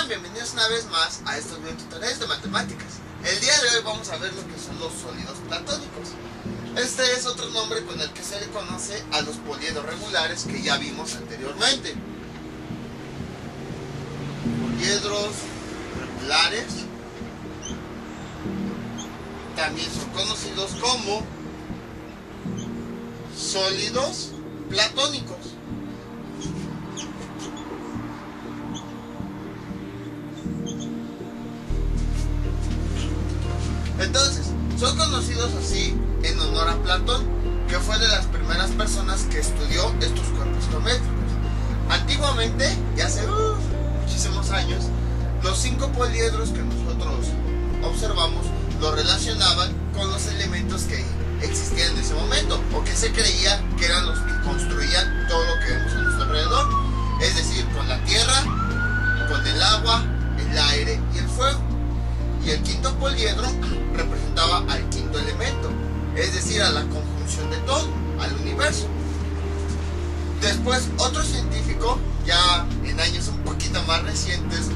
Sean bienvenidos una vez más a estos videotutoriales de matemáticas. El día de hoy vamos a ver lo que son los sólidos platónicos. Este es otro nombre con el que se le conoce a los poliedros regulares que ya vimos anteriormente. Poliedros regulares también son conocidos como sólidos platónicos. Entonces, son conocidos así en honor a Platón, que fue de las primeras personas que estudió estos cuerpos geométricos. Antiguamente, ya hace muchísimos años, los 5 poliedros que nosotros observamos los relacionaban con los elementos que existían en ese momento, o que se creía que eran los que construían todo lo que vemos a nuestro alrededor, es decir, con la tierra, con el agua, el aire y el fuego. Y el quinto poliedro representaba al quinto elemento, es decir, a la conjunción de todo, al universo. Después, otro científico, ya en años un poquito más recientes,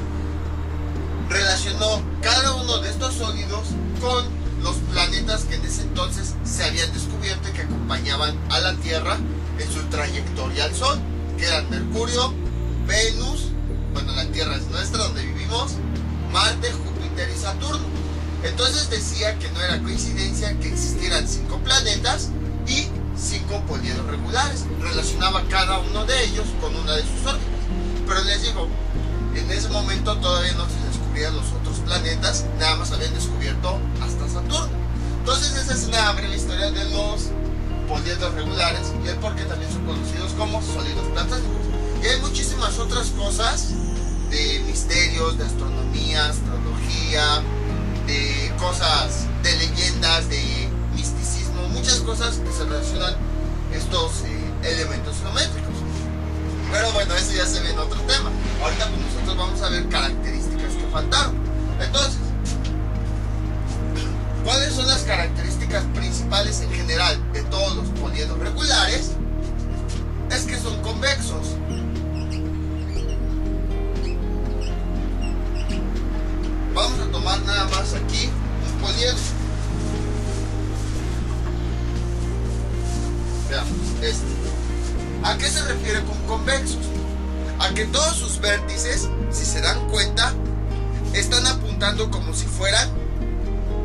relacionó cada uno de estos sólidos con los planetas que en ese entonces se habían descubierto y que acompañaban a la Tierra en su trayectoria al Sol, que eran Mercurio, Venus, bueno, la Tierra es nuestra, donde vivimos, Marte, Júpiter y Saturno. Entonces decía que no era coincidencia que existieran 5 planetas y 5 poliedros regulares. Relacionaba cada uno de ellos con una de sus órbitas. Pero les digo, en ese momento todavía no se descubrían los otros planetas, nada más habían descubierto hasta Saturno. Entonces esa es una breve historia de los poliedros regulares y el por qué también son conocidos como sólidos platónicos. Y hay muchísimas otras cosas de misterios, de astronomía, astrología, de cosas, de leyendas, de misticismo, muchas cosas que se relacionan estos elementos geométricos. Pero bueno, eso ya se ve en otro tema. Ahorita pues nosotros vamos a ver características que faltaron. Entonces, ¿cuáles son las características principales en general de todos los poliedros regulares? Es que son convexos. Vamos a tomar nada más aquí un poliedro. Veamos, ¿a qué se refiere con convexos? A que todos sus vértices, si se dan cuenta, están apuntando como si fueran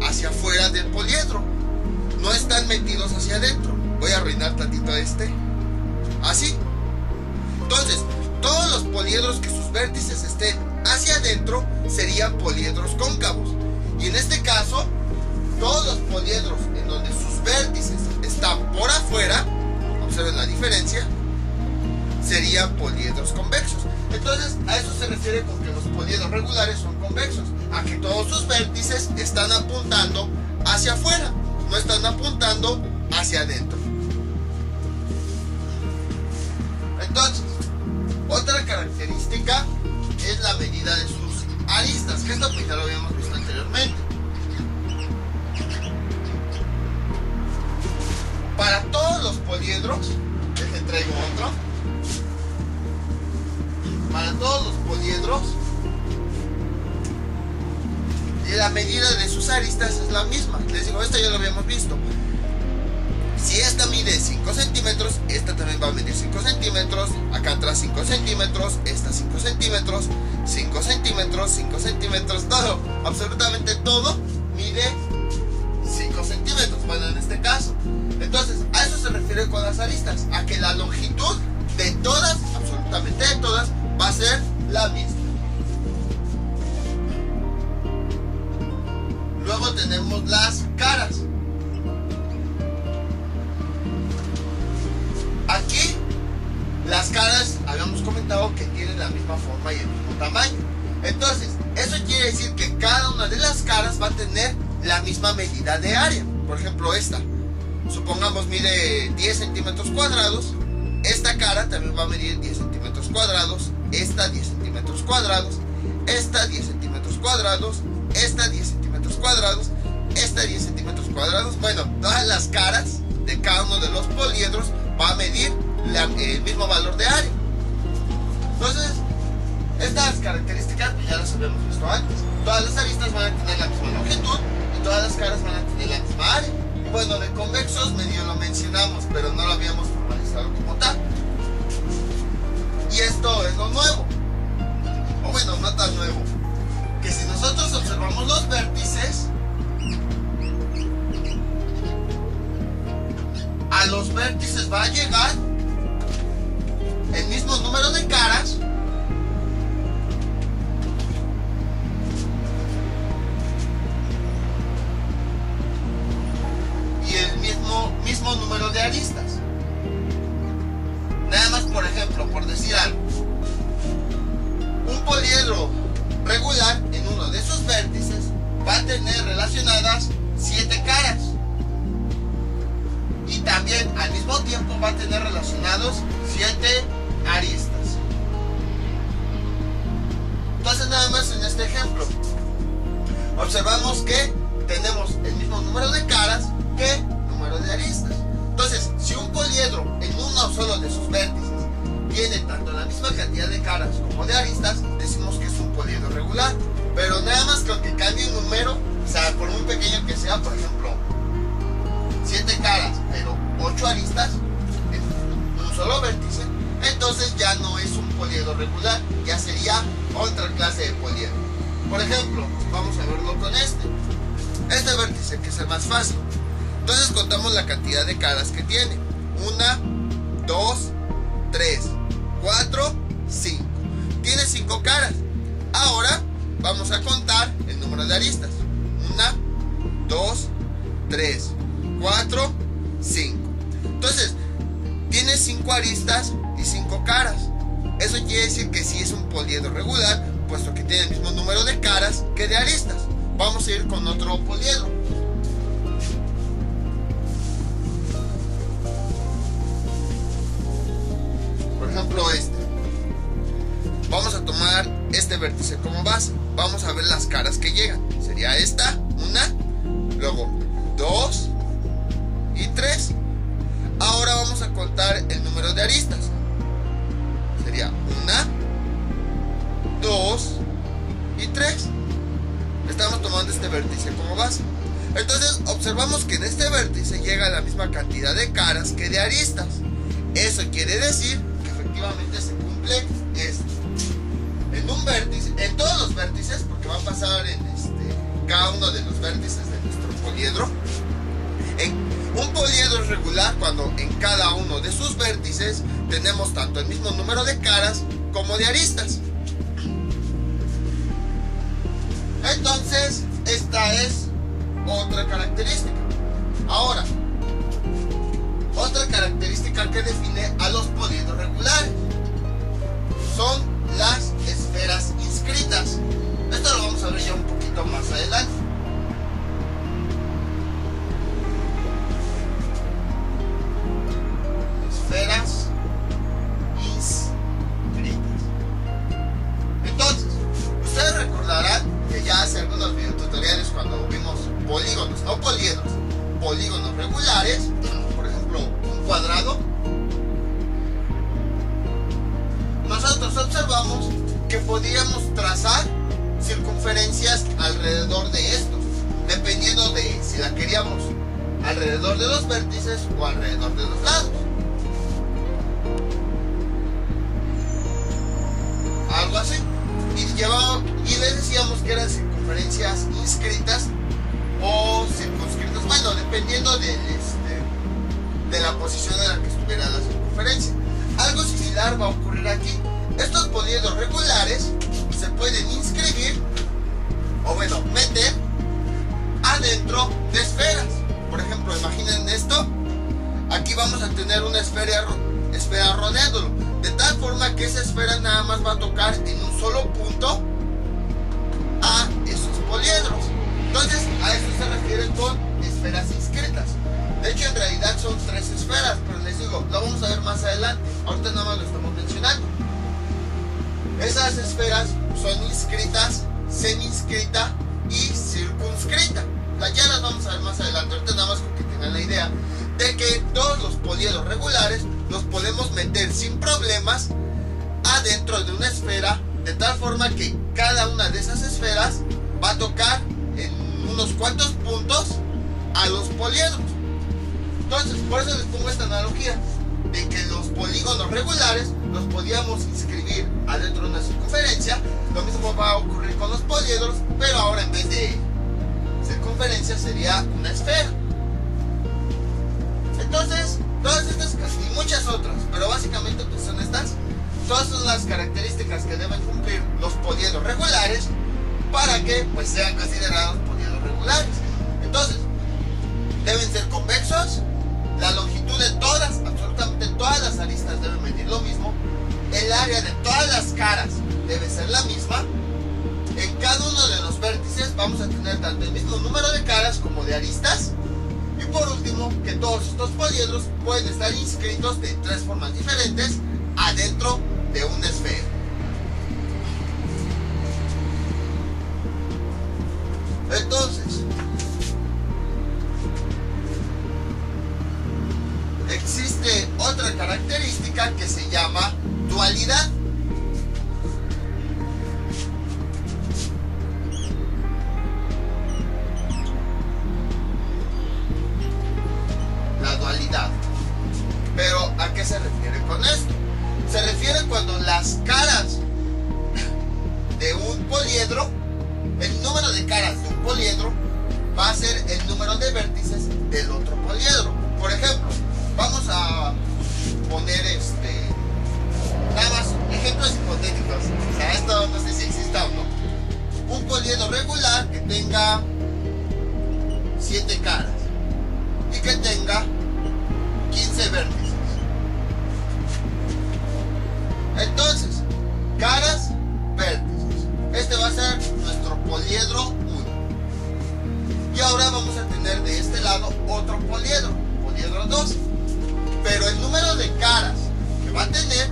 hacia afuera del poliedro. No están metidos hacia adentro. Voy a arruinar tantito así. Entonces, todos los poliedros que sus vértices estén hacia adentro serían poliedros cóncavos. Y en este caso, todos los poliedros en donde sus vértices están por afuera, observen la diferencia, serían poliedros convexos. Entonces, a eso se refiere con que los poliedros regulares son convexos, a que todos sus vértices están apuntando hacia afuera, no están apuntando hacia adentro. Entonces, otra característica es la medida de sus aristas, que esto pues ya lo habíamos visto anteriormente. Para todos los poliedros, les traigo otro. Para todos los poliedros, la medida de sus aristas es la misma. Les digo, esto ya lo habíamos visto. Si esta mide 5 centímetros, esta también va a medir 5 centímetros, acá atrás 5 centímetros, esta 5 centímetros, 5 centímetros, 5 centímetros, todo, absolutamente todo mide 5 centímetros, bueno, en este caso. Entonces, a eso se refiere con las aristas, a que la longitud de todas, absolutamente de todas, va a ser la misma. Luego tenemos las caras. Aquí las caras habíamos comentado que tienen la misma forma y el mismo tamaño. Entonces, eso quiere decir que cada una de las caras va a tener la misma medida de área. Por ejemplo, esta, supongamos mide 10 centímetros cuadrados. Esta cara también va a medir 10 centímetros cuadrados. Esta 10 centímetros cuadrados. Esta 10 centímetros cuadrados. Esta 10 centímetros cuadrados. Esta 10 centímetros cuadrados. Bueno, todas las caras de cada uno de los poliedros va a medir el mismo valor de área. Entonces, Estas características pues ya las habíamos visto antes. Todas las aristas van a tener la misma longitud y todas las caras van a tener la misma área. Bueno, de convexos medio lo mencionamos, pero no lo habíamos formalizado como tal. Y esto es lo nuevo. O bueno, no tan nuevo. Que si nosotros observamos los vértices, a los vértices va a llegar el mismo número de caras y el mismo número de aristas. Nada más, por ejemplo, por decir algo, un poliedro regular en uno de sus vértices va a tener relacionadas 7 caras y también al mismo tiempo va a tener relacionados 7 aristas. Entonces, nada más en este ejemplo observamos que tenemos el mismo número de caras que número de aristas. Entonces, si un poliedro en uno solo de sus vértices tiene tanto la misma cantidad de caras como de aristas, decimos que es un poliedro regular. Pero nada más con que cambie un número, o sea, por muy pequeño que sea, por ejemplo 7 caras pero 8 aristas en un solo vértice, entonces ya no es un poliedro regular, ya sería otra clase de poliedro. Por ejemplo, vamos a verlo con este vértice, que es el más fácil. Entonces contamos la cantidad de caras que tiene: 1, 2, 3, 4, 5. Tiene 5 caras. Ahora vamos a contar el número de aristas: 1, 2, 3, 4, 5. Entonces, tiene 5 aristas y 5 caras. Eso quiere decir que sí es un poliedro regular, puesto que tiene el mismo número de caras que de aristas. Vamos a ir con otro poliedro. Por ejemplo, vamos a tomar este vértice como base. Vamos a ver las caras que llegan. Sería esta, 1, luego 2 y 3. Ahora vamos a contar el número de aristas. Sería 1, 2 y 3. Estamos tomando este vértice como base. Entonces observamos que en este vértice llega la misma cantidad de caras que de aristas. Eso quiere decir que efectivamente se cumple esto. En un vértice, en todos los vértices, porque va a pasar en cada uno de los vértices de nuestro poliedro. Un poliedro es regular cuando en cada uno de sus vértices tenemos tanto el mismo número de caras como de aristas. Entonces, esta es otra característica. Ahora, otra característica que define a los poliedros regulares son las esferas inscritas. Esto lo vamos a ver ya un poquito más adelante. Esferas inscritas. Entonces, ustedes recordarán que ya hace algunos videotutoriales, cuando vimos polígonos, no poliedros, polígonos regulares, por ejemplo un cuadrado, nosotros observamos que podíamos trazar circunferencias alrededor de estos, dependiendo de si la queríamos alrededor de los vértices o alrededor de los lados. Algo así. Y les decíamos que eran circunferencias inscritas o circunscritas, bueno, dependiendo de la posición en la que estuviera la circunferencia. Algo similar va a ocurrir aquí. Estos poliedros regulares se pueden inscribir, o bueno, meter adentro de esferas. Por ejemplo, imaginen esto. Aquí vamos a tener una esfera rodeándolo, de tal forma que esa esfera nada más va a tocar en un solo punto a esos poliedros. Entonces, a eso se refiere con esferas inscritas. De hecho, en realidad son 3 esferas, pero les digo, lo vamos a ver más adelante. Ahorita nada más lo estamos mencionando. Esas esferas son inscritas, semi-inscrita y circunscrita. Ya las vamos a ver más adelante. Ahorita nada más con que tengan la idea de que todos los poliedros regulares los podemos meter sin problemas adentro de una esfera de tal forma que cada una de esas esferas va a tocar en unos cuantos puntos a los poliedros. Entonces, por eso les pongo esta analogía de que los polígonos regulares los podíamos inscribir adentro de una circunferencia. Lo mismo va a ocurrir con los poliedros, pero ahora en vez de circunferencia sería una esfera. Entonces, todas estas y muchas otras, pero básicamente pues son estas. Todas son las características que deben cumplir los poliedros regulares para que pues sean considerados poliedros regulares. Entonces, deben ser convexos, la longitud de todas, absolutamente todas las aristas deben medir lo mismo, el área de todas las caras debe ser la misma, en cada uno de los vértices vamos a tener tanto el mismo número de caras como de aristas, y por último, que todos estos poliedros pueden estar inscritos de tres formas diferentes adentro de una esfera. Entonces, existe otra característica que se llama dualidad. La dualidad. Pero, ¿a qué se refiere con esto? Se refiere cuando las caras de un poliedro, el número de caras de un poliedro va a ser el número de vértices del otro poliedro. Por ejemplo, vamos a poner nada más ejemplos hipotéticos. O sea, esto no sé si exista o no. Un poliedro regular que tenga 7 caras y que tenga 15 vértices. Entonces, caras, vértices. Este va a ser nuestro poliedro 1. Y ahora vamos a tener de este lado otro poliedro 2. Pero el número de caras que va a tener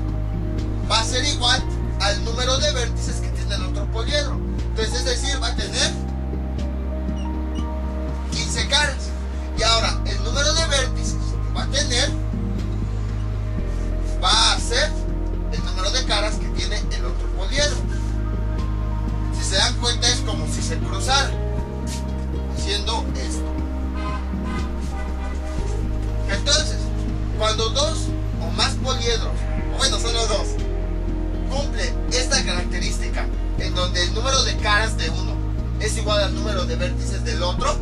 va a ser igual al número de vértices que tiene el otro poliedro. Entonces, es decir, va a tener 15 caras. Y ahora, el número de vértices que va a tener va a ser el número de caras que tiene el otro poliedro. Si se dan cuenta, es como si se cruzara, haciendo esto. Entonces, cuando dos o más poliedros, o bueno, solo dos, cumplen esta característica en donde el número de caras de uno es igual al número de vértices del otro,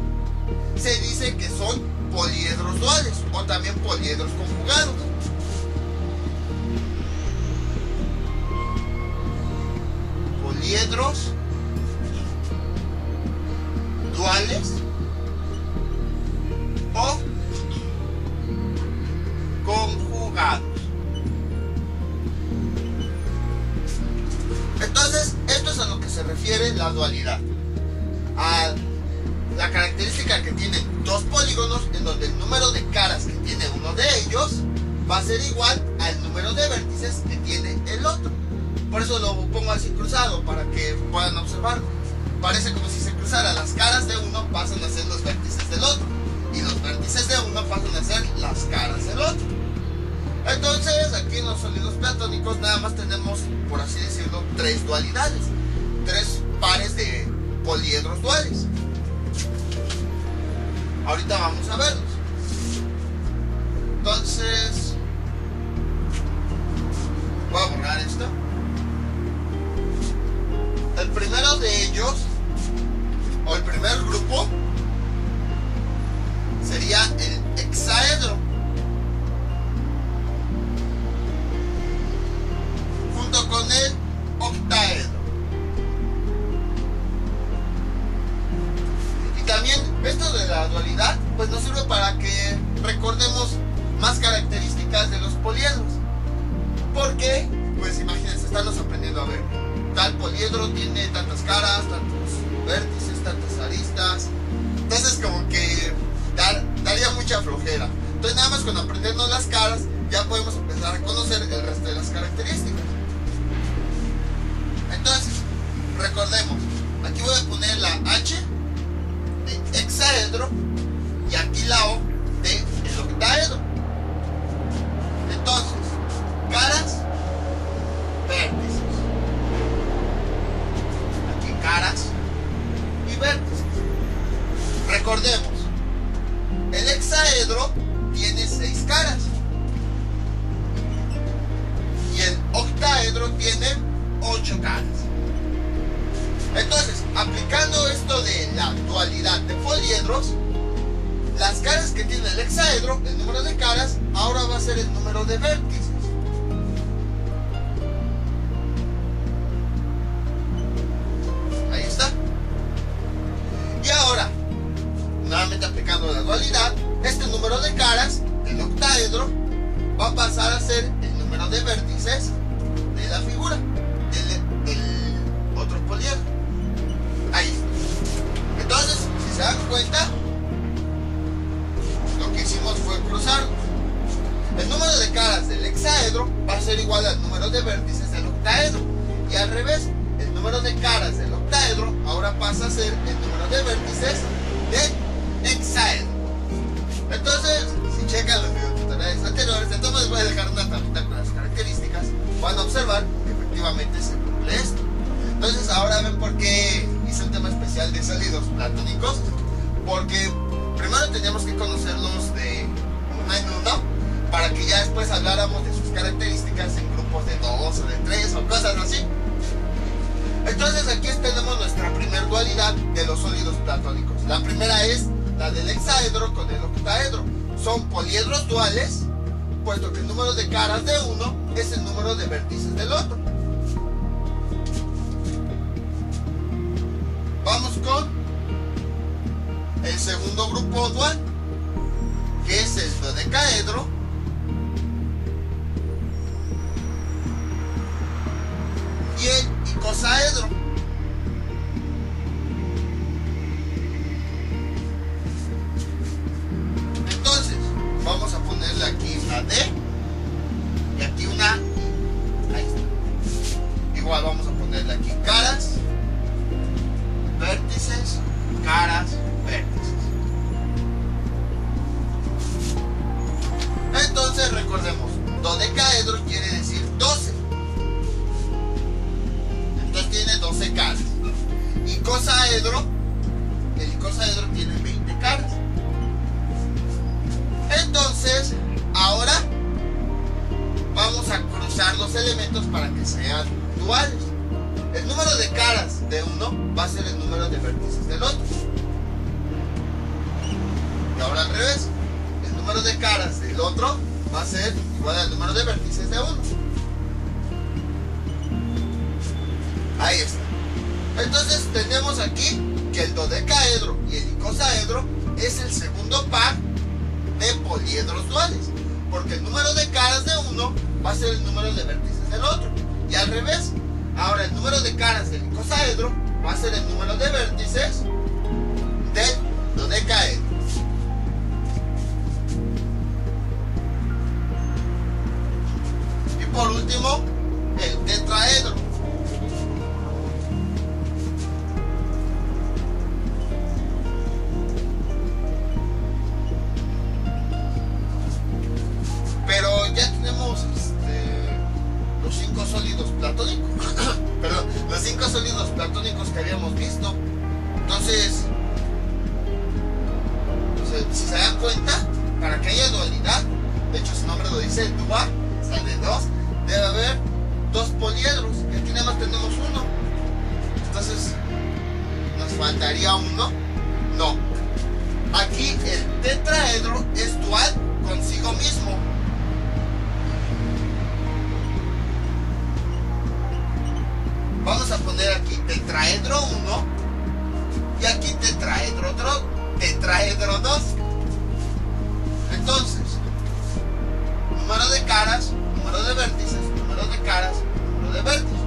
se dice que son poliedros duales o también poliedros conjugados. Poliedros duales o conjugados. Entonces, esto es a lo que se refiere la dualidad, a la característica que tienen dos polígonos en donde el número de caras que tiene uno de ellos va a ser igual al número de vértices que tiene el otro. Por eso lo pongo así cruzado, para que puedan observarlo. Parece como si se cruzara. Las caras de uno pasan a ser los vértices del otro, y los vértices de uno pasan a ser las caras del otro. Entonces, aquí en los sólidos platónicos nada más tenemos, por así decirlo, tres dualidades, tres pares de poliedros duales. Ahorita vamos a verlos. Entonces, voy a borrar esto. El primero de ellos, o el primer grupo, sería el hexaedro, junto con el octaedro. Y también esto de la dualidad pues nos sirve para que recordemos más características de los poliedros, porque pues imagínense, estamos aprendiendo a ver, tal poliedro tiene tantas caras, tantos vértices, tantas aristas. Entonces como que daría mucha flojera. Entonces nada más con aprendernos las caras ya podemos empezar a conocer el resto de las características. Entonces, recordemos, aquí voy a poner la H de hexaedro y aquí la O de el octaedro. Entonces, caras, vértices. Recordemos, el hexaedro tiene 6 caras y el octaedro tiene 8 caras. Entonces, aplicando esto de la dualidad de poliedros, las caras que tiene el hexaedro, el número de caras, ahora va a ser el número de vértices. Ahí está. Y ahora, nuevamente aplicando la dualidad, este número de caras del octaedro va a pasar a ser el número de vértices de la figura, del otro poliedro. Ahí está. Entonces, si se dan cuenta, lo que hicimos fue cruzar. El número de caras del hexaedro va a ser igual al número de vértices del octaedro. Y al revés, el número de caras del octaedro ahora pasa a ser el número de vértices del hexaedro. Entonces, si checan los videotutoriales anteriores, entonces les voy a dejar una tablita con las características. Van a observar que efectivamente se cumple esto. Entonces, ahora ven por qué hice un tema especial de sólidos platónicos. Porque primero teníamos que conocerlos de uno en uno, para que ya después habláramos de sus características en grupos de 2 o de 3 o cosas así. Entonces aquí tenemos nuestra primer dualidad de los sólidos platónicos. La primera es la del hexaedro con el octaedro. Son poliedros duales, puesto que el número de caras de uno es el número de vértices del otro. Vamos con el segundo grupo dual, que es el dodecaedro y el icosaedro. Entonces, vamos a ponerle aquí una D y aquí una I. Ahí está. Igual vamos a ponerle aquí caras, vértices, caras, vértices. Entonces recordemos, dodecaedro quiere decir 12. Entonces tiene 12 caras. Icosaedro, el icosaedro tiene 20 caras. Entonces, ahora vamos a cruzar los elementos para que sean duales. El número de caras de uno va a ser el número de vértices del otro. Y ahora al revés, el número de caras del otro va a ser igual al número de vértices de uno. Ahí está. Entonces tenemos aquí que el dodecaedro y el icosaedro es el segundo par de poliedros duales, porque el número de caras de uno va a ser el número de vértices del otro. Y al revés, ahora el número de caras del icosaedro va a ser el número de vértices del dodecaedro. Y por último, el tetraedro. Pero ya tenemos los 5 sólidos platónicos. Perdón, los 5 sólidos platónicos que habíamos visto. Entonces, si se dan cuenta, para que haya dualidad, de hecho su nombre lo dice, dual, o sea, de 2, debe haber 2 poliedros. Y aquí nada más tenemos uno. Entonces, ¿nos faltaría uno? No. Aquí el tetraedro es dual consigo mismo. Vamos a poner aquí tetraedro 1 y aquí tetraedro 2. Entonces, número de caras, número de vértices, número de caras, número de vértices.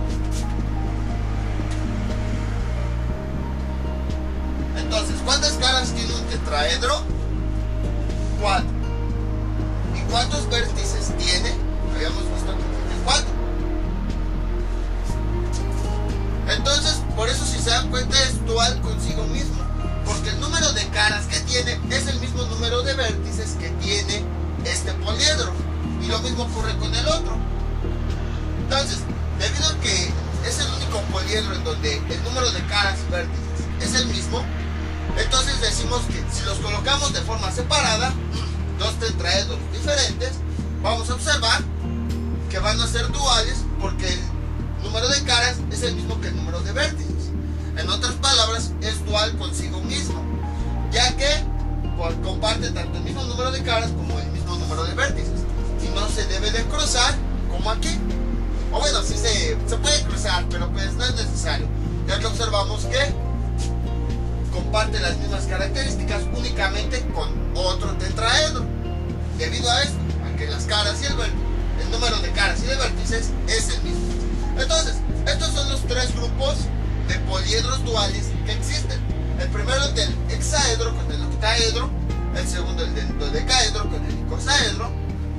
Entonces, ¿cuántas caras tiene un tetraedro? 4. ¿Y cuántos vértices tiene? Habíamos visto que tiene 4. Entonces, por eso si se dan cuenta es dual consigo mismo, porque el número de caras que tiene es el mismo número de vértices que tiene este poliedro, y lo mismo ocurre con el otro. Entonces, debido a que es el único poliedro en donde el número de caras y vértices es el mismo, entonces decimos que los colocamos de forma separada, dos tetraedros diferentes, vamos a observar que van a ser duales porque el número de caras es el mismo que el número de vértices. En otras palabras, es dual consigo mismo, ya que comparte tanto el mismo número de caras como el mismo número de vértices. Y no se debe de cruzar como aquí. O bueno, sí se puede cruzar, pero pues no es necesario, ya que observamos que comparte las mismas características únicamente con otro tetraedro. Debido a esto, a que las caras y el número de caras y de vértices es el mismo. Entonces, estos son los tres grupos de poliedros duales que existen. El primero es del hexaedro con el octaedro, el segundo el del dodecaedro con el icosaedro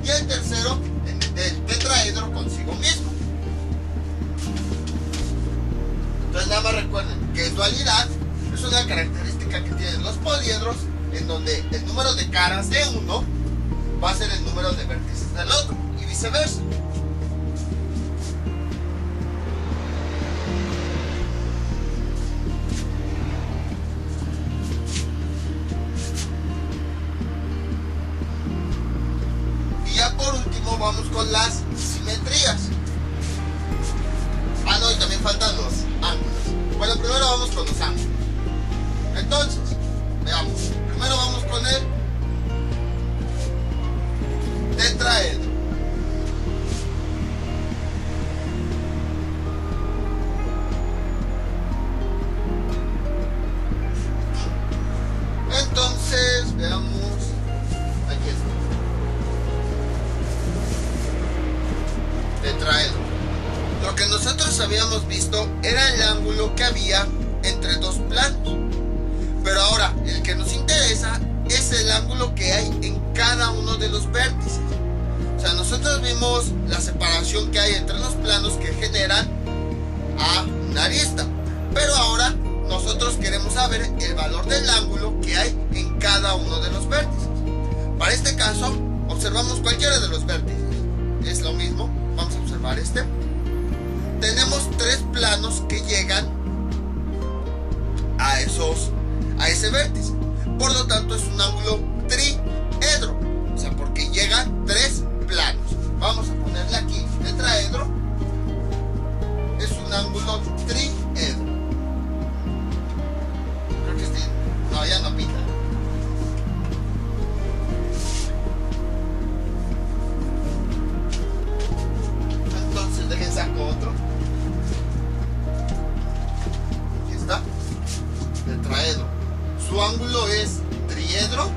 y el tercero el del tetraedro consigo mismo. Entonces nada más recuerden que dualidad es una característica que tienen los poliedros en donde el número de caras de uno va a ser el número de vértices del otro y viceversa. Y ya por último vamos con las simetrías. Ah, no, y también faltan los ángulos. Bueno, primero vamos con los ángulos. Entonces, veamos. Primero vamos con el tetraedro. Entonces, veamos. Aquí está. Tetraedro. Lo que nosotros habíamos visto era el ángulo que había entre dos planos. Pero ahora, el que nos interesa es el ángulo que hay en cada uno de los vértices. O sea, nosotros vimos la separación que hay entre los planos que generan a una arista. Pero ahora nosotros queremos saber el valor del ángulo que hay en cada uno de los vértices. Para este caso, observamos cualquiera de los vértices. Es lo mismo, vamos a observar este. Tenemos tres planos que llegan a ese vértice. Por lo tanto, es un ángulo triedro. O sea, porque llegan tres planos. Vamos a ponerle aquí tetraedro. Es un ángulo triedro. Creo que no, ya no pinta. Entonces, dejen saco otro. Aquí está. Tetraedro. Su ángulo es triedro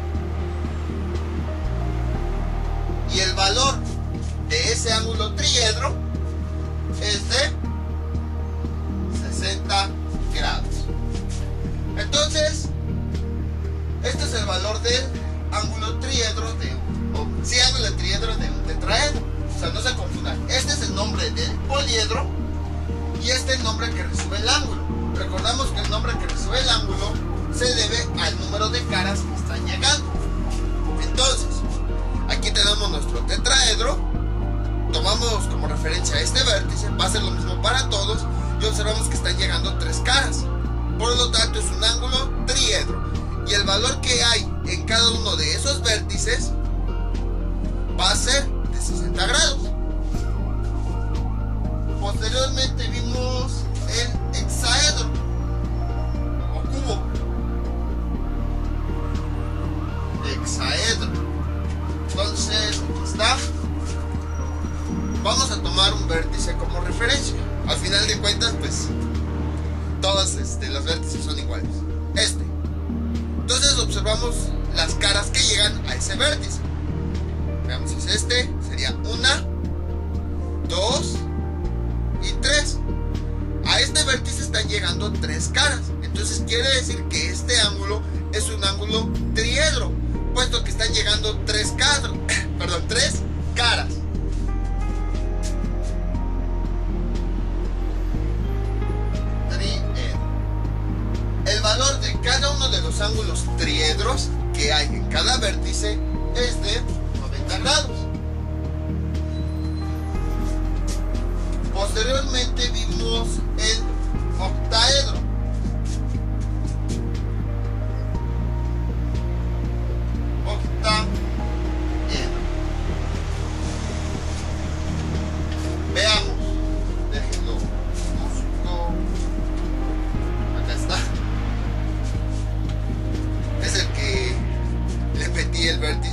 y el valor de ese ángulo triedro es de 60 grados. Entonces, este es el valor del ángulo triedro ángulo triedro de un tetraedro. O sea, no se confundan. Este es el nombre del poliedro y este es el nombre que recibe el ángulo. Recordamos que el nombre que recibe el ángulo se debe al número de caras que están llegando. Entonces, aquí tenemos nuestro tetraedro. Tomamos como referencia este vértice. Va a ser lo mismo para todos. Y observamos que están llegando tres caras. Por lo tanto, es un ángulo triedro. Y el valor que hay en cada uno de esos vértices va a ser de 60 grados. Posteriormente vimos el hexaedro o cubo. Hexaedro. Entonces, aquí está. Vamos a tomar un vértice como referencia. Al final de cuentas, pues todos los vértices son iguales. Entonces observamos las caras que llegan a ese vértice. Veamos, es este. Sería 1, 2 y 3. A este vértice están llegando tres caras. Entonces quiere decir que este ángulo es un ángulo triedro, puesto que están llegando tres caras. Triedro. El valor de cada uno de los ángulos triedros que hay en cada vértice es de 90 grados. Posteriormente vimos el octaedro.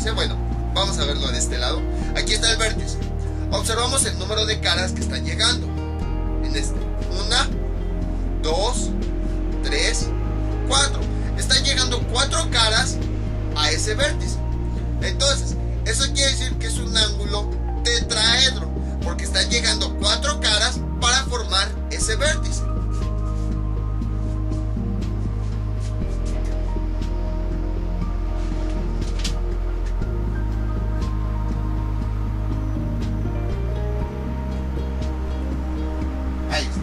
vértice. Bueno, vamos a verlo de este lado. Aquí está el vértice. Observamos el número de caras que están llegando. En este. 1, 2, 3, 4. Están llegando 4 caras a ese vértice. Entonces, eso quiere decir que es un ángulo tetraedro, porque están llegando 4 caras para formar ese vértice. Ahí está.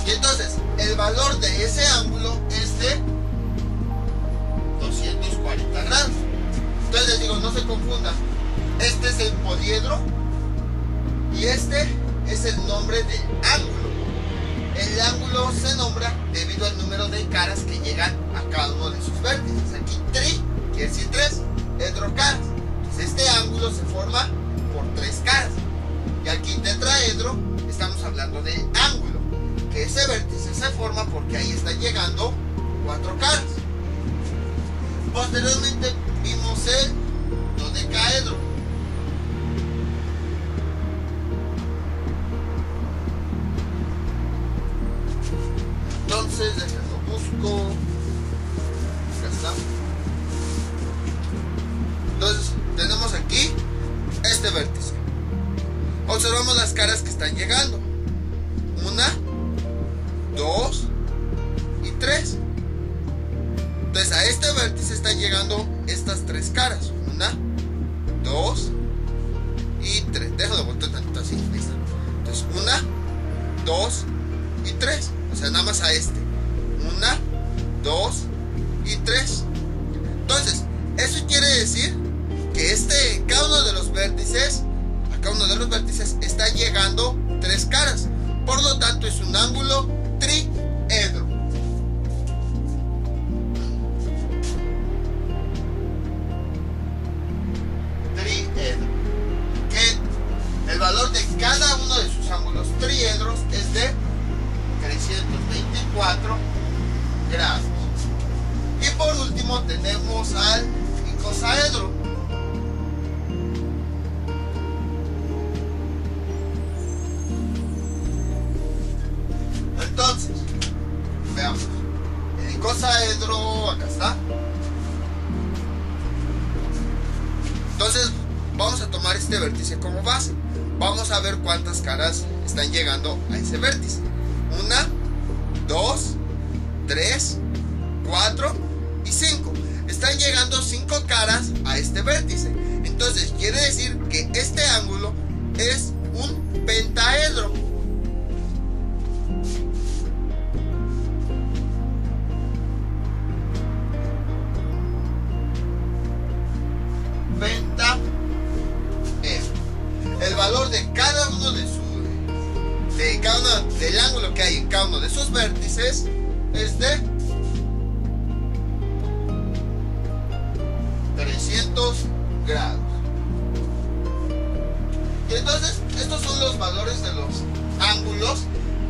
Y entonces, el valor de ese ángulo es de 240 grados. Entonces les digo, no se confundan. Este es el poliedro y este es el nombre del ángulo. El ángulo se nombra debido al número de caras que llegan a cada uno de sus vértices. Aquí tri quiere decir 3, edro caras. Entonces este ángulo se forma por 3 caras. Y aquí tetraedro estamos hablando del ángulo, que ese vértice se forma porque ahí están llegando 4 caras. Posteriormente vimos el dodecaedro. Entonces, déjenlo busco. Acá está. Entonces, tenemos aquí este vértice. Observamos las caras que están llegando. 1, 2 y 3. Entonces a este vértice están llegando estas 3 caras. 1, 2 y 3. Déjalo voltear tantito así. Ahí está. Entonces 1, 2 y 3. O sea, nada más a este. 1, 2 y 3. Entonces, eso quiere decir que cada uno de los vértices, a cada uno de los vértices está llegando 3 caras. Por lo tanto, es un ángulo triedro. Que el valor de cada uno de sus ángulos triedros es de 324 grados. Y por último tenemos al icosaedro. Entonces, veamos. El icosaedro, acá está. Entonces, vamos a tomar este vértice como base. Vamos a ver cuántas caras están llegando a ese vértice. 1, 2, 3, 4 y 5. Están llegando 5 caras a este vértice. Entonces, quiere decir que este ángulo es un pentaedro. El valor de cada uno del ángulo que hay en cada uno de sus vértices es de 300 grados. Y entonces estos son los valores de los ángulos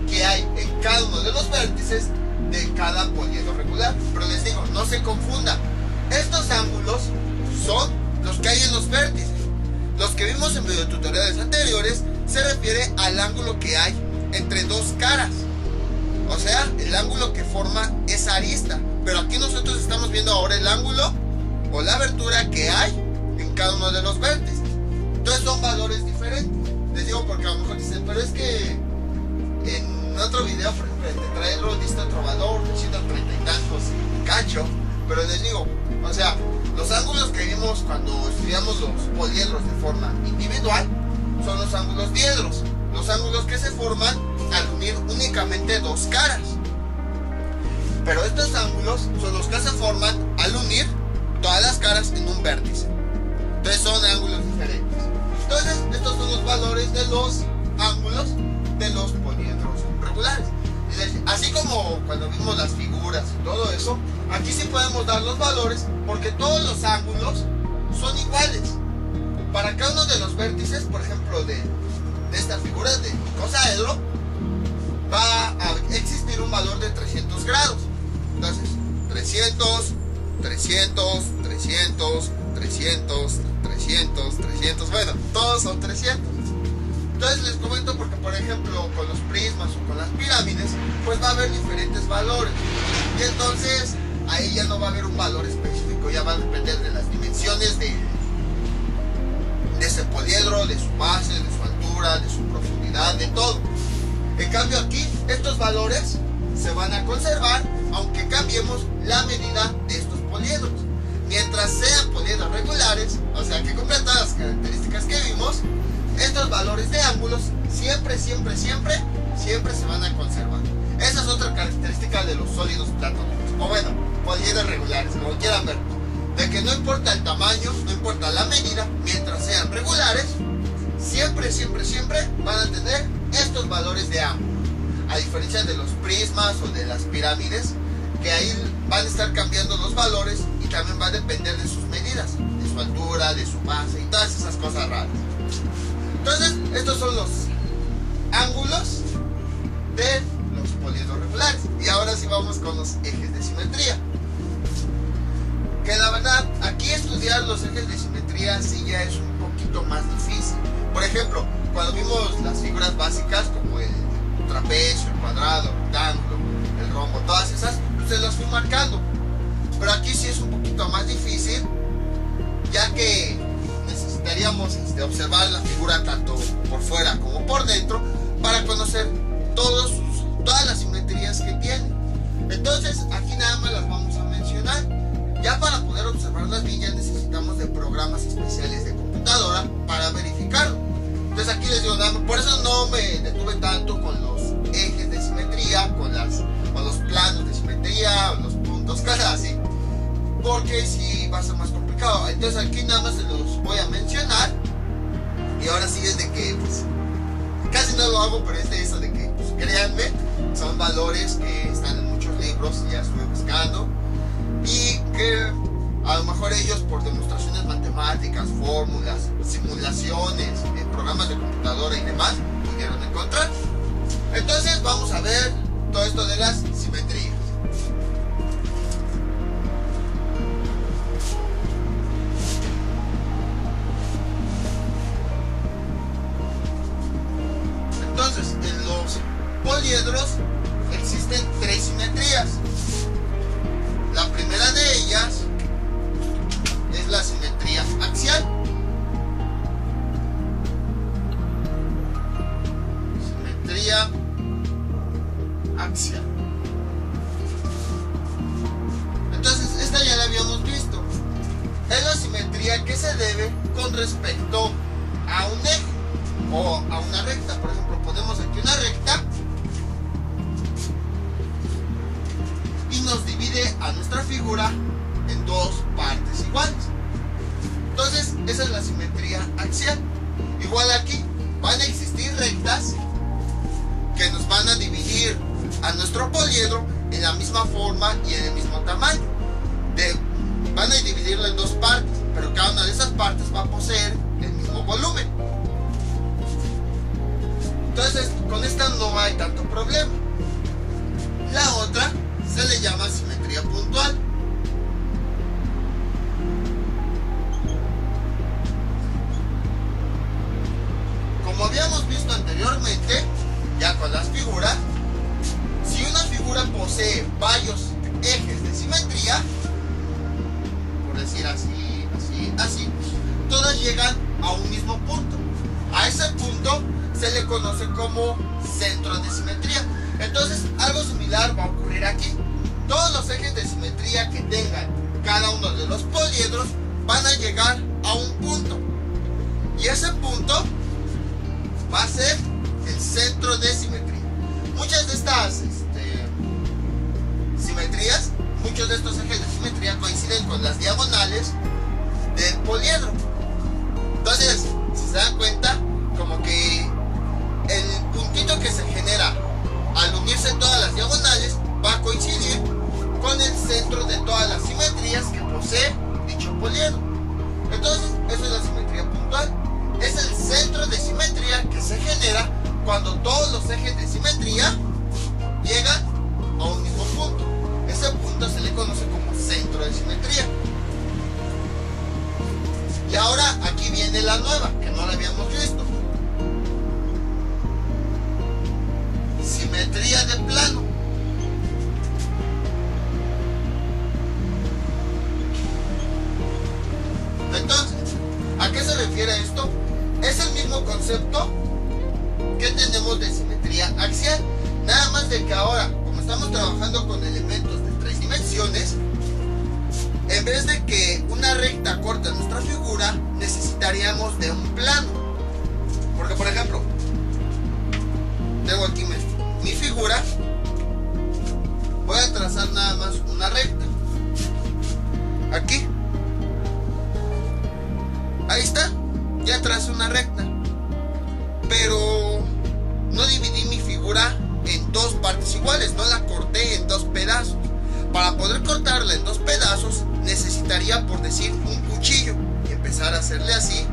que hay en cada uno de los vértices de cada poliedro regular. Pero les digo, no se confundan. Estos ángulos son los que hay en los vértices. Los que vimos en videotutoriales anteriores se refiere al ángulo que hay entre 2 caras. O sea, el ángulo que forma esa arista. Pero aquí nosotros estamos viendo ahora el ángulo o la abertura que hay en cada uno de los vértices. Entonces son valores diferentes. Les digo porque a lo mejor dicen, pero es que en otro video, por ejemplo, el tetraedro diste otro valor de 130 y tantos cacho. Pero les digo, o sea, los ángulos que vimos cuando estudiamos los poliedros de forma individual son los ángulos diedros, los ángulos que se forman al unir únicamente 2 caras. Pero estos ángulos son los que se forman al unir todas las caras en un vértice. Entonces son ángulos diferentes. Entonces estos son los valores de los ángulos de los poliedros regulares. Así como cuando vimos las figuras y todo eso, aquí sí podemos dar los valores porque todos los ángulos son iguales. Para cada uno de los vértices, por ejemplo, de esta figura de icosaedro, va a existir un valor de 300 grados. Entonces, 300, 300, 300, 300, 200, 300, bueno, todos son 300. Entonces les comento porque, por ejemplo, con los prismas o con las pirámides, pues va a haber diferentes valores. Y entonces ahí ya no va a haber un valor específico, ya va a depender de las dimensiones de ese poliedro, de su base, de su altura, de su profundidad, de todo. En cambio aquí, estos valores se van a conservar aunque cambiemos la medida de estos poliedros. Mientras sean poliedros regulares, o sea que cumplan todas las características que vimos, estos valores de ángulos siempre se van a conservar. Esa es otra característica de los sólidos platónicos, o bueno, poliedros regulares, como quieran ver, de que no importa el tamaño, no importa la medida, mientras sean regulares, siempre van a tener estos valores de ángulo. A diferencia de los prismas o de las pirámides, que ahí van a estar cambiando los valores y también va a depender de sus medidas, de su altura, de su base y todas esas cosas raras. Entonces, estos son los ángulos de los poliedros regulares. Y ahora sí vamos con los ejes de simetría. Que la verdad, aquí estudiar los ejes de simetría sí ya es un poquito más difícil. Por ejemplo, cuando vimos las figuras básicas como el trapecio, el cuadrado, el rectángulo, el rombo, todas esas, se las fui marcando. Pero aquí sí es un poquito más difícil, ya que necesitaríamos observar la figura tanto por fuera como por dentro para conocer todas las simetrías que tiene. Entonces aquí nada más las vamos a mencionar. Ya para poder observarlas bien ya necesitamos de programas especiales de computadora para verificarlo. Entonces aquí les digo, por eso no me detuve tanto con los ejes de simetría, con los planos de simetría, los puntos, cosas así, porque sí va a ser más complicado. Entonces aquí nada más se los voy a mencionar. Y ahora sí es de que pues, casi no lo hago, pero es de eso de que pues, créanme, son valores que están en muchos libros, ya estuve buscando, y que a lo mejor ellos por demostraciones matemáticas, fórmulas, simulaciones, programas de computadora y demás pudieron encontrar. Entonces vamos a ver todo esto de las simetrías. Entonces, en los poliedros existen tres simetrías. La primera de ellas es la simetría axial. Simetría axial. Entonces, esta ya la habíamos visto. Es la simetría que se debe con respecto a un eje o a una recta. Por ejemplo, ponemos aquí una recta y nos divide a nuestra figura en dos partes iguales. Entonces, esa es la simetría axial. Igual aquí van a existir rectas que nos van a dividir a nuestro poliedro en la misma forma y en el mismo tamaño. Van a dividirlo en dos partes, pero cada una de esas partes va a poseer el mismo volumen. Entonces, con esta no hay tanto problema. La otra se le llama simetría puntual. Como habíamos visto anteriormente, ya con las figuras, si una figura posee varios ejes de simetría, por decir así, todas llegan a un mismo punto. A ese punto se le conoce como centro de simetría. Entonces, algo similar va a ocurrir aquí. Todos los ejes de simetría que tengan cada uno de los poliedros van a llegar a un punto. Y ese punto va a ser el centro de simetría. Muchas de estas simetrías, muchos de estos ejes de simetría coinciden con las diagonales del poliedro. Entonces, si se dan cuenta, como que el puntito que se genera al unirse todas las diagonales va a coincidir con el centro de todas las simetrías que posee dicho poliedro. Entonces, eso es la simetría puntual. Es el centro de simetría que se genera cuando todos los ejes de simetría llegan a un mismo punto. Ese punto se le conoce como centro de simetría. Y ahora aquí la nueva, que no la habíamos visto. Simetría de plano. Entonces, ¿a qué se refiere esto? Es el mismo concepto que tenemos de simetría axial, nada más de que ahora, como estamos trabajando con elementos de 3 dimensiones, en vez de que una recta corte nuestra figura, necesitaríamos de un plano. Porque, por ejemplo, tengo aquí mi figura, voy a trazar nada más una recta. Aquí. Ahí está, ya tracé una recta. Pero no dividí mi figura en 2 partes iguales, no la corté en 2 pedazos. Para poder cortarla en 2 pedazos, necesitaría, por decir, un cuchillo y empezar a hacerle así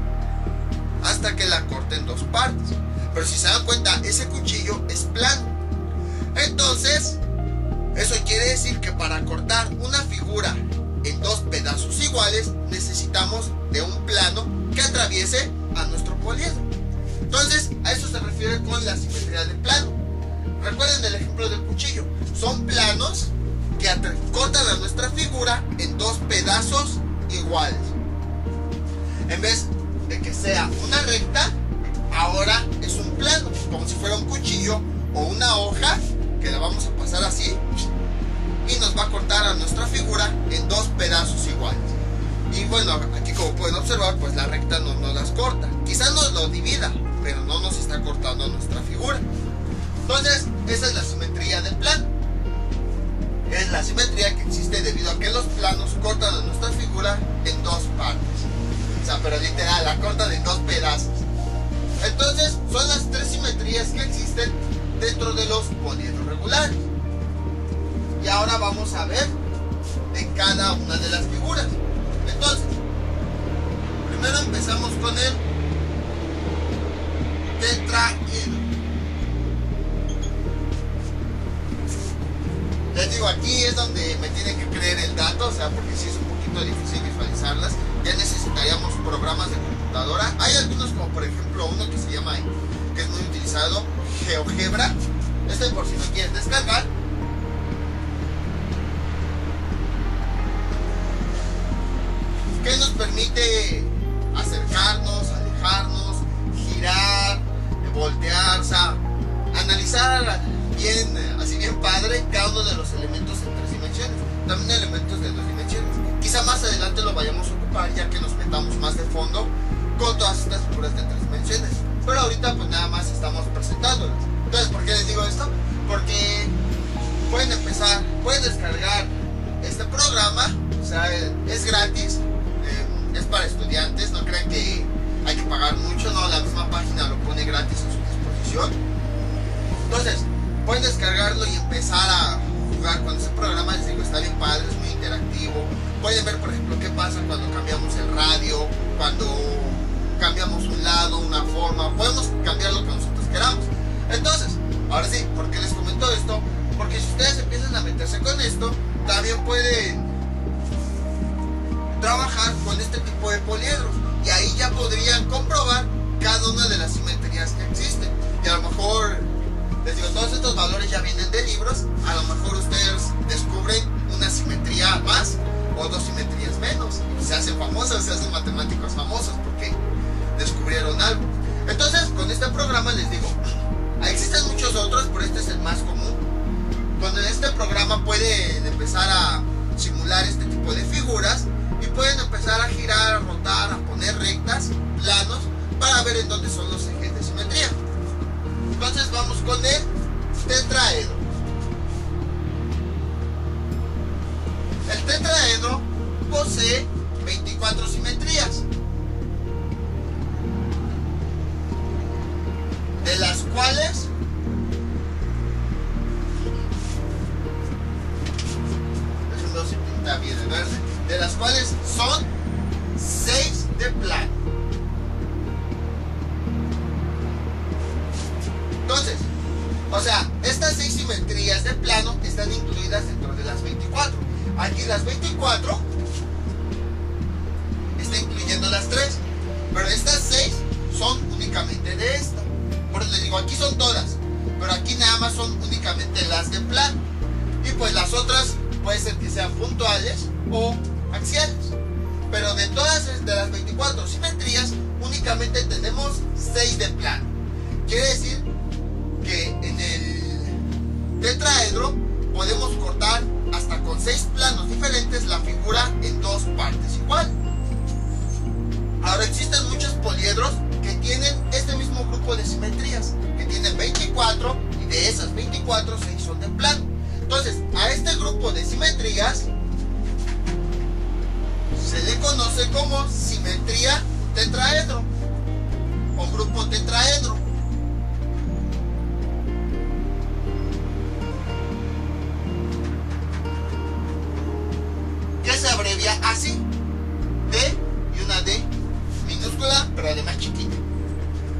hasta que la corte en 2 partes. Pero si se dan cuenta, ese cuchillo es plano. Entonces, eso quiere decir que para cortar una figura en 2 pedazos iguales, necesitamos de un plano que atraviese a nuestro poliedro. Entonces, a eso se refiere con la simetría de plano. Recuerden el ejemplo del cuchillo. Son planos que cortan a nuestra figura en 2 pedazos iguales. En vez de que sea una recta, ahora es un plano, como si fuera un cuchillo o una hoja que la vamos a pasar así y nos va a cortar a nuestra figura en 2 pedazos iguales. Y bueno, aquí como pueden observar, pues la recta no nos las corta. Quizás nos lo divida, pero no nos está cortando nuestra figura. Entonces, esa es la simetría del plano. Es la simetría que existe debido a que los planos cortan a nuestra figura en 2 partes. O sea, pero literal, la cortan en 2 pedazos. Entonces, son las 3 simetrías que existen dentro de los poliedros regulares. Y ahora vamos a ver en cada una de las figuras. Entonces, primero empezamos con el tetraedro. Les digo, aquí es donde me tienen que creer el dato, o sea, porque sí es un poquito difícil visualizarlas. Ya necesitaríamos programas de computadora. Hay algunos, como por ejemplo uno que se llama, que es muy utilizado, GeoGebra. Este, por si lo quieres descargar. Que nos permite acercarnos, alejarnos, girar, voltear, o sea, analizar bien, así bien padre, cada uno de los elementos en 3 dimensiones, también elementos de 2 dimensiones. Quizá más adelante lo vayamos a ocupar, ya que nos metamos más de fondo con todas estas figuras de 3 dimensiones. Pero ahorita pues nada más estamos presentándolas. Entonces, ¿por qué les digo esto? Porque pueden empezar, pueden descargar este programa, o sea, es gratis, es para estudiantes, no crean que hay que pagar mucho, no, la misma página lo pone gratis a su disposición. Entonces, pueden descargarlo y empezar a jugar con ese programa. Les digo, está bien padre, es muy interactivo. Pueden ver, por ejemplo, qué pasa cuando cambiamos el radio, cuando cambiamos un lado, una forma. Podemos cambiar lo que nosotros queramos. Entonces, ahora sí, ¿por qué les comento esto? Porque si ustedes empiezan a meterse con esto, también pueden trabajar con este tipo de poliedros. Y ahí ya podrían comprobar cada una de las simetrías que existen. Y a lo mejor, les digo, todos estos valores ya vienen de libros. A lo mejor ustedes descubren una simetría más o 2 simetrías menos. Y se hacen famosos, se hacen matemáticos famosos porque descubrieron algo. Entonces, con este programa les digo, existen muchos otros, pero este es el más común. Con este programa pueden empezar a simular este tipo de figuras y pueden empezar a girar, a rotar, a poner rectas, planos, para ver en dónde son los ejes de simetría. Entonces vamos con el tetraedro. El tetraedro posee 24 simetrías, de las cuales déjenme si pinta bien el verde, de las cuales son 6 de plano. Entonces, o sea, estas 6 simetrías de plano están incluidas dentro de las 24. Aquí las 24 está incluyendo las 3, pero estas 6 todas de las 24 simetrías únicamente tenemos 6 de plano. Quiere decir que en el tetraedro podemos cortar hasta con 6 planos diferentes la figura en 2 partes igual. Ahora existen muchos poliedros que tienen este mismo grupo de simetrías, que tienen 24 y de esas 24, 6 son de plano. Entonces, a este grupo de simetrías se le conoce como simetría tetraedro o grupo tetraedro. Que se abrevia así: D y una D minúscula, pero además chiquita.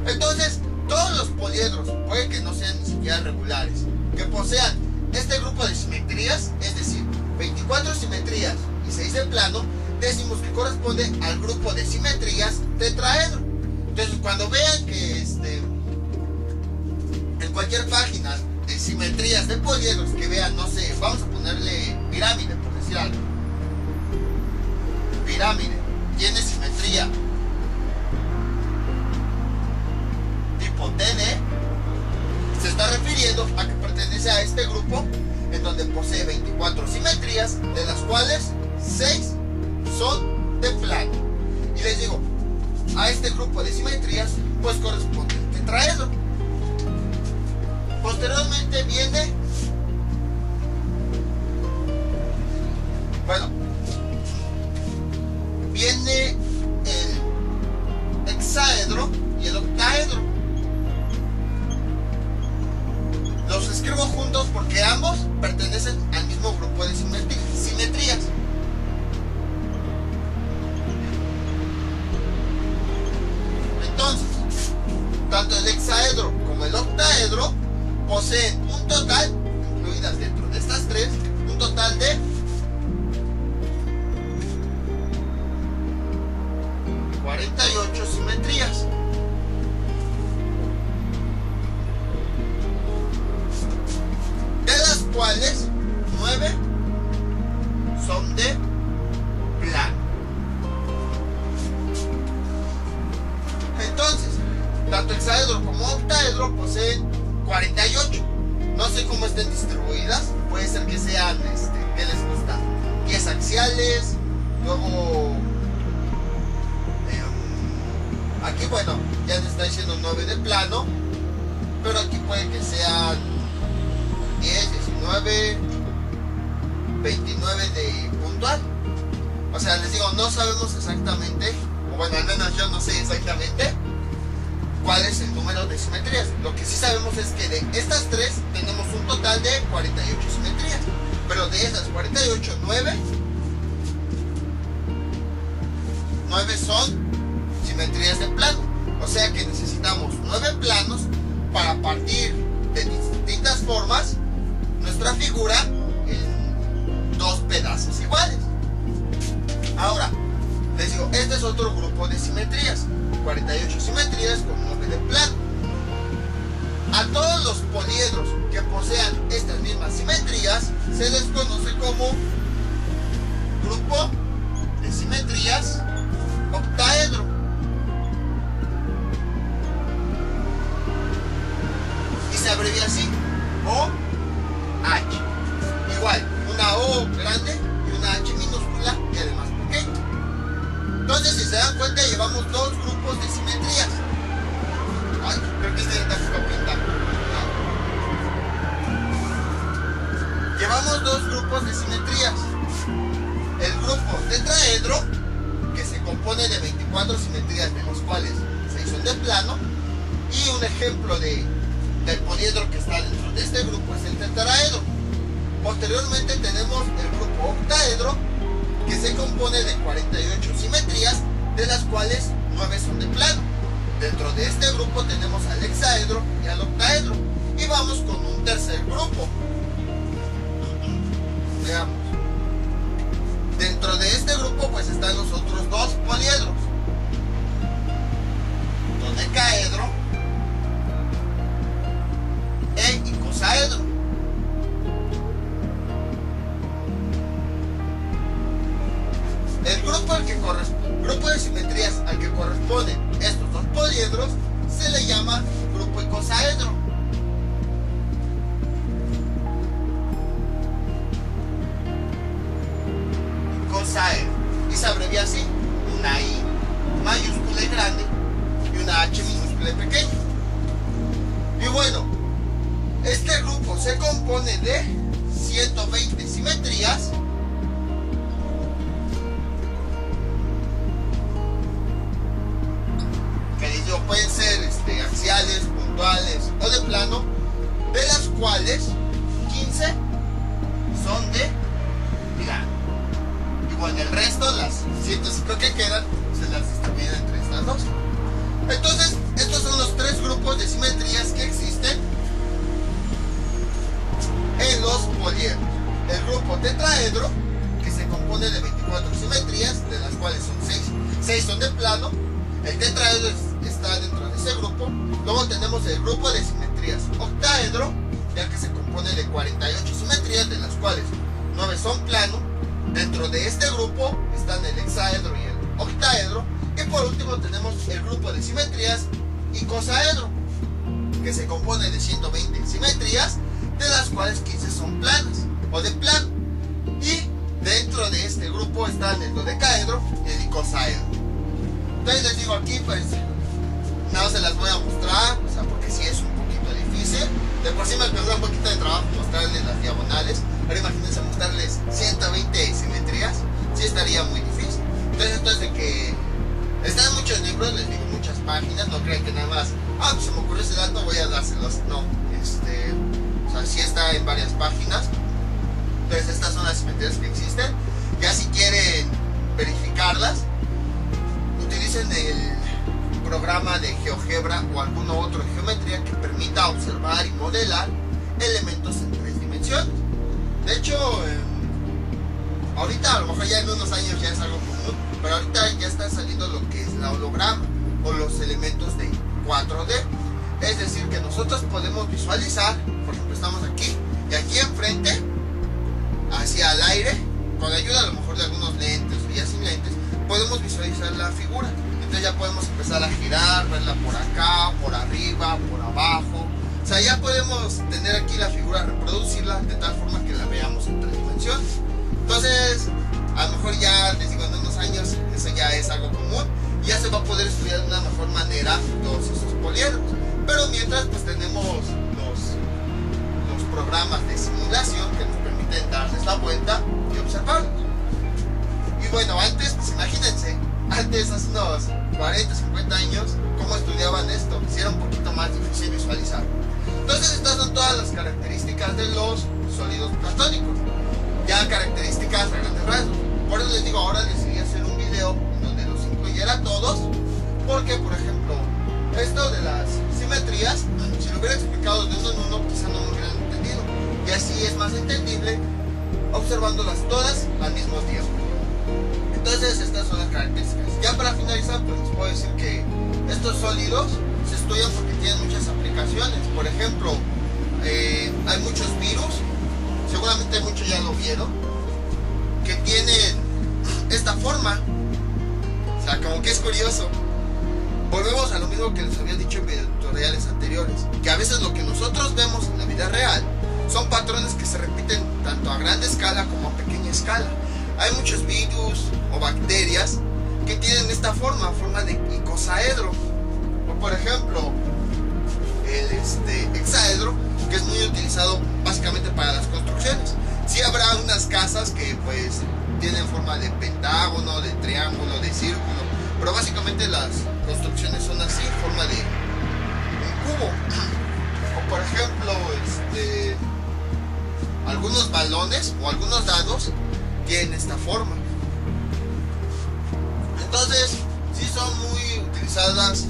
Entonces, todos los poliedros, puede que no sean ni siquiera regulares, que posean este grupo de simetrías, es decir, 24 simetrías y 6 de plano, decimos que corresponde al grupo de simetrías tetraedro. Entonces, cuando vean que en cualquier página de simetrías de poliedros, que vean, no sé, vamos a ponerle pirámide, por decir algo. Pirámide tiene simetría tipo TD, se está refiriendo a que pertenece a este grupo en donde posee 24 simetrías, de las cuales 6 son de plano. Y les digo, a este grupo de simetrías pues corresponde el tetraedro. Posteriormente viene, viene el hexaedro y el octaedro. Los escribo juntos porque ambos pertenecen al mismo grupo de simetrías. Entonces, tanto el hexaedro como el octaedro poseen un total, incluidas dentro de estas tres, un total de 48 simetrías. De las cuales 9 son de plano. Entonces, tanto hexaedro como octaedro poseen 48. No sé cómo estén distribuidas. Puede ser que sean, ¿qué les gusta? 10 axiales. Luego, aquí, bueno, ya les está diciendo 9 de plano. Pero aquí puede que sean 10, 19, 29 de puntual. O sea, les digo, no sabemos exactamente, o bueno, al menos yo no sé exactamente cuál es el número de simetrías. Lo que sí sabemos es que de estas tres tenemos un total de 48 simetrías. Pero de esas 48, 9 son simetrías de plano. O sea que necesitamos 9 planos para partir de distintas formas nuestra figura en 2 pedazos iguales. Ahora, les digo, este es otro grupo de simetrías. 48 simetrías con 9 de plano. A todos los poliedros que posean estas mismas simetrías se les conoce como grupo de simetrías octaedro. Y se abrevia así: OH. Igual, una O grande y una H minúscula y además pequeña. Entonces, si se dan cuenta, llevamos 2 grupos de simetrías. Ay, creo que está pintando. No. Llevamos 2 grupos de simetrías. El grupo tetraedro, que se compone de 24 simetrías, de las cuales 6 son de plano, y un ejemplo del poliedro que está dentro de este grupo es el tetraedro. Posteriormente tenemos el grupo octaedro, que se compone de 48 simetrías, de las cuales 9 son de plano. Dentro de este grupo tenemos al hexaedro y al octaedro. Y vamos con un tercer grupo. Veamos. Dentro de este grupo pues están los otros 2 poliedros: dodecaedro e icosaedro. escribía así: una I mayúscula y grande y una H minúscula y pequeña. Y bueno, este grupo se compone de 120 simetrías que les digo, pueden ser axiales, puntuales o de plano, de las cuales 15 son de plano. Y bueno, el resto, las 105 que quedan, se las distribuyen entre estas dos. Entonces, estos son los tres grupos de simetrías que existen en los poliedros. El grupo tetraedro, que se compone de 24 simetrías, de las cuales son 6 son de plano. El tetraedro está dentro de ese grupo. Luego tenemos el grupo de simetrías octaedro, ya que se compone de 48 simetrías, de las cuales 9 son plano. Dentro de este grupo están el hexaedro y el octaedro. Y por último tenemos el grupo de simetrías icosaedro, que se compone de 120 simetrías, de las cuales 15 son planas o de plano. Y dentro de este grupo están el dodecaedro y el icosaedro. Entonces les digo aquí, pues no se las voy a mostrar, o sea, porque sí es un poquito difícil. De por sí me costó un poquito de trabajo mostrarles las diagonales. Ahora imagínense mostrarles 120 simetrías, sí estaría muy difícil. Entonces esto es de que están muchos libros, les digo, muchas páginas. No crean que nada más, pues se me ocurrió ese dato, voy a dárselos. No, o sea, sí está en varias páginas. Entonces estas son las simetrías que existen. Ya si quieren verificarlas, utilicen el programa de GeoGebra o alguno otro de geometría que permita observar y modelar elementos en 3 dimensiones. De hecho, ahorita a lo mejor ya en unos años ya es algo común, pero ahorita ya está saliendo lo que es la holograma o los elementos de 4D. Es decir, que nosotros podemos visualizar, por ejemplo, estamos aquí y aquí enfrente, hacia el aire, con ayuda a lo mejor de algunos lentes o ya sin lentes, podemos visualizar la figura. Entonces ya podemos empezar a girar, verla por acá, por arriba, por abajo. O sea, ya podemos tener aquí la figura, reproducirla de tal forma que la veamos en 3 dimensiones. Entonces, a lo mejor ya les digo, en unos años eso ya es algo común. Ya se va a poder estudiar de una mejor manera todos esos poliedros. Pero mientras, pues tenemos los programas de simulación que nos permiten darles la vuelta y observarlos. Y bueno, antes, pues imagínense, antes, hace unos 40, 50 años, cómo estudiaban esto, si era un poquito más difícil visualizar. Entonces estas son todas las características de los sólidos platónicos. Ya características a grandes rasgos. Por eso les digo, ahora decidí hacer un video donde los incluyera a todos, porque por ejemplo, esto de las simetrías, si lo hubiera explicado de uno en uno, quizá no lo hubieran entendido. Y así es más entendible observándolas todas al mismo tiempo. Entonces estas son las características. Ya para finalizar, pues les puedo decir que estos sólidos se estudian porque tienen muchas aplicaciones. Por ejemplo, hay muchos virus, seguramente muchos ya lo vieron, que tienen esta forma. O sea, como que es curioso. Volvemos a lo mismo que les había dicho en tutoriales anteriores, que a veces lo que nosotros vemos en la vida real son patrones que se repiten tanto a gran escala como a pequeña escala. Hay muchos virus o bacterias que tienen esta forma de icosaedro. O por ejemplo, el hexaedro, que es muy utilizado básicamente para las construcciones. Sí habrá unas casas que pues tienen forma de pentágono, de triángulo, de círculo, pero básicamente las construcciones son así, forma de un cubo. O por ejemplo, algunos balones o algunos dados tienen esta forma. Entonces, sí son muy utilizadas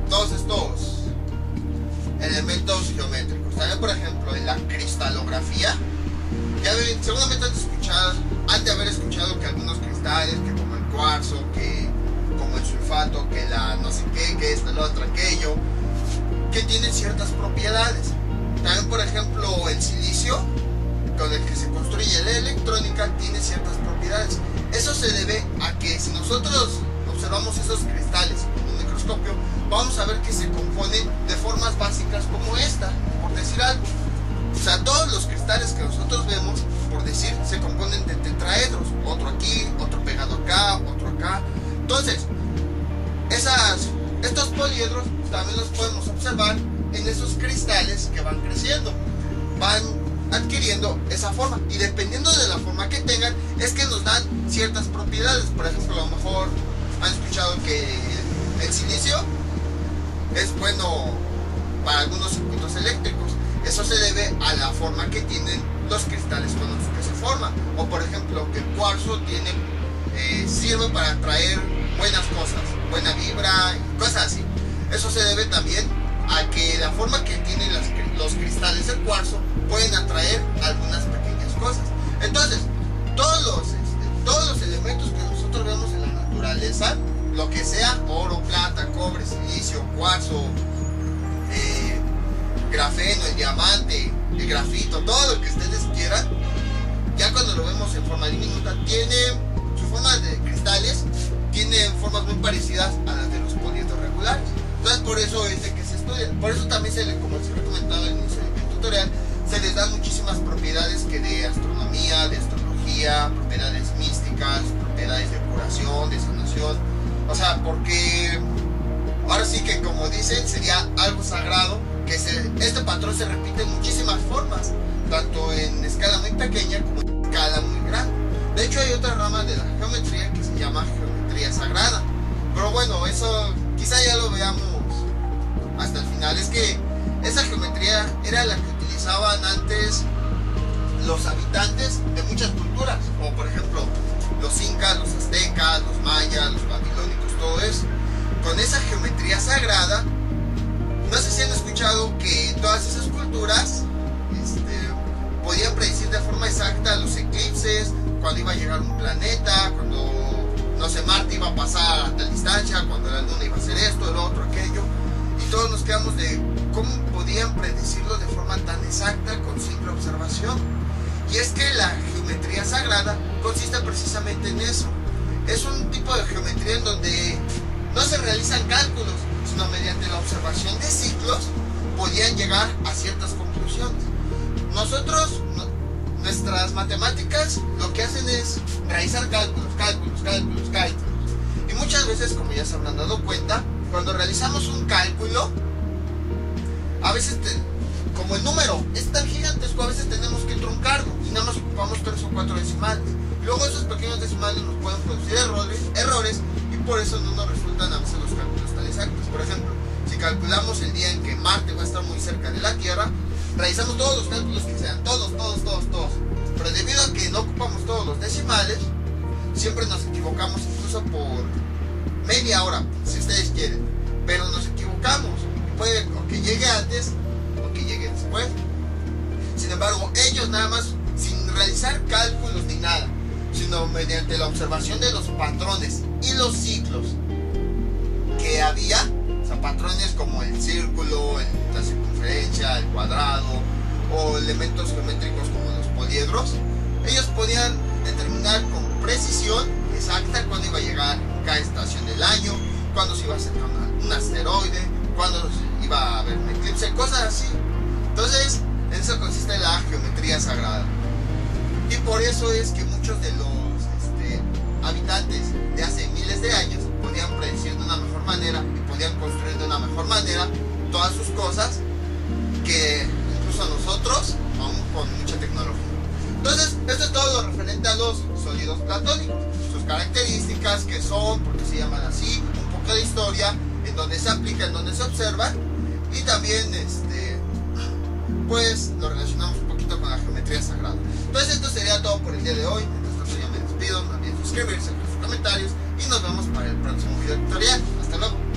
todos estos elementos geométricos. También, por ejemplo, en la cristalografía, seguramente han de haber escuchado que algunos cristales, que como el cuarzo, que como el sulfato, que la no sé qué, que esto, lo otro, aquello, que tienen ciertas propiedades. También, por ejemplo, el silicio, con el que se construye la electrónica, tiene ciertas propiedades. Eso se debe a que si nosotros observamos esos cristales en un microscopio, vamos a ver que se componen de formas básicas como esta, por decir algo. O sea, todos los cristales que nosotros vemos por decir, se componen de tetraedros, otro aquí, otro pegado acá, otro acá. Entonces, estos poliedros también los podemos observar en esos cristales que van creciendo, van adquiriendo esa forma, y dependiendo de la forma que tengan es que nos dan ciertas propiedades. Por ejemplo, a lo mejor han escuchado que el silicio es bueno para algunos circuitos eléctricos. Eso se debe a la forma que tienen los cristales con los que se forman. O por ejemplo, que el cuarzo sirve para atraer buenas cosas, buena vibra, cosas así. Eso se debe también a que la forma que tienen los cristales del cuarzo pueden atraer algunas pequeñas cosas. Entonces, todos los elementos que nosotros vemos en la naturaleza, lo que sea, oro, plata, cobre, silicio, cuarzo, grafeno, el diamante, el grafito, todo lo que ustedes quieran, ya cuando lo vemos en forma diminuta, tiene su forma de cristales, tiene formas muy parecidas a las de los poliedros regulares. Entonces, por eso es de que se estudia. Por eso también como se ha comentado en el tutorial, se les dan muchísimas propiedades que de astronomía, de astrología, propiedades místicas, propiedades de curación, de sanación. O sea, porque ahora sí que, como dicen, sería algo sagrado, que este patrón se repite en muchísimas formas, tanto en escala muy pequeña como en escala muy grande. De hecho, hay otra rama de la geometría que se llama geometría sagrada. Pero bueno, eso quizá ya lo veamos hasta el final. Es que esa geometría era la que utilizaban antes los habitantes de muchas culturas, como por ejemplo los incas, los aztecas, los mayas, los babilónicos, todo eso. Con esa geometría sagrada, no sé si han escuchado que todas esas culturas podían predecir de forma exacta los eclipses, cuando iba a llegar un planeta, cuando, no sé, Marte iba a pasar a tal distancia, cuando la luna iba a hacer esto, el otro, aquello. Y todos nos quedamos de cómo podían predecirlo de forma tan exacta con simple observación. Y es que la geometría sagrada consiste precisamente en eso. Es un tipo de geometría en donde no se realizan cálculos, sino mediante la observación de ciclos podían llegar a ciertas conclusiones. Nuestras matemáticas lo que hacen es realizar cálculos. Y muchas veces, como ya se habrán dado cuenta, cuando realizamos un cálculo, a veces como el número es tan gigantesco, a veces tenemos que truncarlo y nada más ocupamos 3 o 4 decimales. Y luego esos pequeños decimales nos pueden producir errores, y por eso no nos resultan a veces los cálculos tan exactos. Por ejemplo, si calculamos el día en que Marte va a estar muy cerca de la Tierra, realizamos todos los cálculos que sean, todos. Pero debido a que no ocupamos todos los decimales, siempre nos equivocamos, incluso por media hora, si ustedes quieren. Pero nos equivocamos. Puede o que llegue antes o que llegue después. Sin embargo, ellos nada más, sin realizar cálculos ni nada, sino mediante la observación de los patrones y los ciclos que había, o sea, patrones como el círculo, la circunferencia, el cuadrado, o elementos geométricos como los poliedros, ellos podían determinar con precisión exacta cuándo iba a llegar cada estación del año, cuándo se iba a acercar un asteroide, cuándo iba a haber un eclipse, cosas así. Entonces, en eso consiste la geometría sagrada. Y por eso es que muchos de los habitantes de hace miles de años podían predecir de una mejor manera y podían construir de una mejor manera todas sus cosas que incluso nosotros, aún con mucha tecnología. Entonces, esto es todo lo referente a los sólidos platónicos, sus características, que son, porque se llaman así, un poco de historia, en donde se aplica, en donde se observa, y también pues lo relacionamos un poquito con la geometría sagrada. Entonces, esto sería todo por el día de hoy. Mientras tanto, ya me despido, no olviden suscribirse, dejar sus comentarios y nos vemos para el próximo video tutorial. Hasta luego.